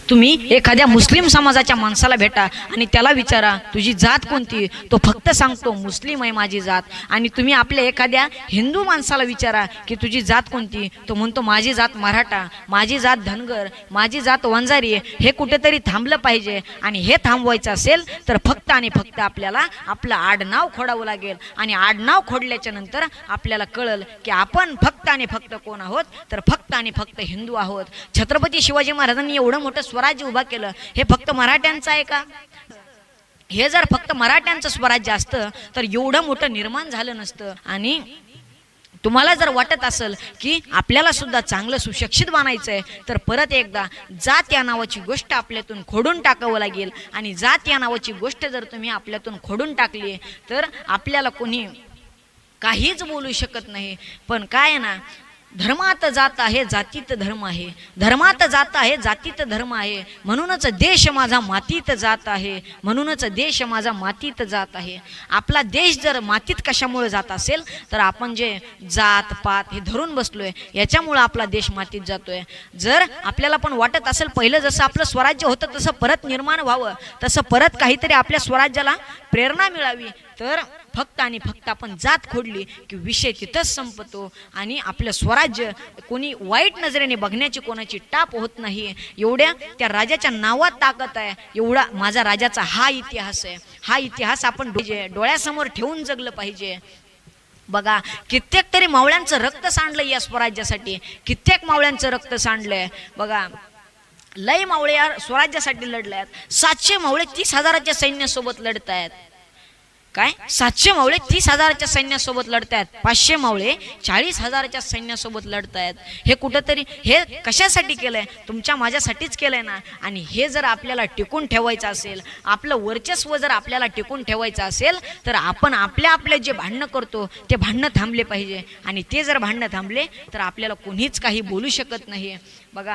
तुम्ही एखाद्या मुस्लिम समाजाच्या माणसाला भेटा आणि त्याला विचारा तुझी जात कोणती, तो फक्त सांगतो मुस्लिम आहे माझी जात. आणि तुम्ही आपल्या एखाद्या हिंदू माणसाला विचारा की तुझी जात कोणती, तो म्हणतो माझी जात मराठा, माझी जात धनगर, माझी जात वंजारी. हे कुठेतरी थांबलं पाहिजे. आणि हे थांबवायचं असेल तर फक्त आणि फक्त आपल्याला आपलं आडनाव खोडावं लागेल. आणि आडनाव खोडल्याच्या नंतर आपल्याला कळलं की आपण फक्त आणि फक्त कोण आहोत, तर फक्त आणि फक्त हिंदू आहोत. छत्रपती शिवाजी महाराजांनी एवढं मोठं स्वराज्य उभा केलं, हे फक्त मराठ्यांचं आहे का? हे जर फक्त मराठ्यांचं स्वराज्य असतं तर एवढं मोठं निर्माण झालं नसतं. आणि तुम्हाला जर वाटत असेल की आपल्याला सुद्धा चांगलं सुशिक्षित बनायचं आहे, तर परत एकदा जात या नावाची गोष्ट आपल्यातून खोडून टाकावं लागेल. आणि जात या नावाची गोष्ट जर तुम्ही आपल्यातून खोडून टाकली तर आपल्याला कोणी काहीच बोलू शकत नाही. पण काय आहे ना, धर्मात जात आहे जातीत धर्म आहे, धर्मात जात आहे जातीत धर्म आहे, म्हणूनच देश माझा मातीत जात आहे, म्हणूनच देश माझा मातीत जात आहे. आपला देश जर मातीत कशामुळे जात असेल तर आपण जे जात पात हे धरून बसलोय याच्यामुळे आपला देश मातीत जातोय. जर आपल्याला पण वाटत असेल पहिलं जसं आपलं स्वराज्य होतं तसं परत निर्माण व्हावं, तसं परत काहीतरी आपल्या स्वराज्याला प्रेरणा मिळावी, तर फक्त आणि फक्त आपण जात खोडली की विषय तिथंच संपतो. आणि आपलं स्वराज्य कोणी वाईट नजरेने बघण्याची कोणाची टाप होत नाही. एवढ्या त्या राजाच्या नावात ताकद आहे, एवढा माझा राजाचा हा इतिहास आहे. हा इतिहास आपण डोळ्यासमोर ठेवून जगलं पाहिजे. बघा, कित्येक तरी मावळ्यांचं रक्त सांडलंय या स्वराज्यासाठी, कित्येक मावळ्यांचं रक्त सांडलंय. बघा, लय मावळे या स्वराज्यासाठी लढले आहेत. 700 मावळे 30,000च्या सैन्यासोबत लढत आहेत. काय 700 मावळे 30,000च्या सैन्यासोबत लढतायत, 500 मावळे 40,000च्या सैन्यासोबत लढतायत. हे कुठंतरी हे कशासाठी केलंय? तुमच्या माझ्यासाठीच केलंय ना. आणि हे जर आपल्याला टिकून ठेवायचं असेल, आपलं वर्चस्व जर आपल्याला टिकून ठेवायचं असेल, तर आपण आपले जे भांडणं करतो ते भांडणं थांबले पाहिजे. आणि ते जर भांडणं थांबले तर आपल्याला कोणीच काही बोलू शकत नाही. बघा.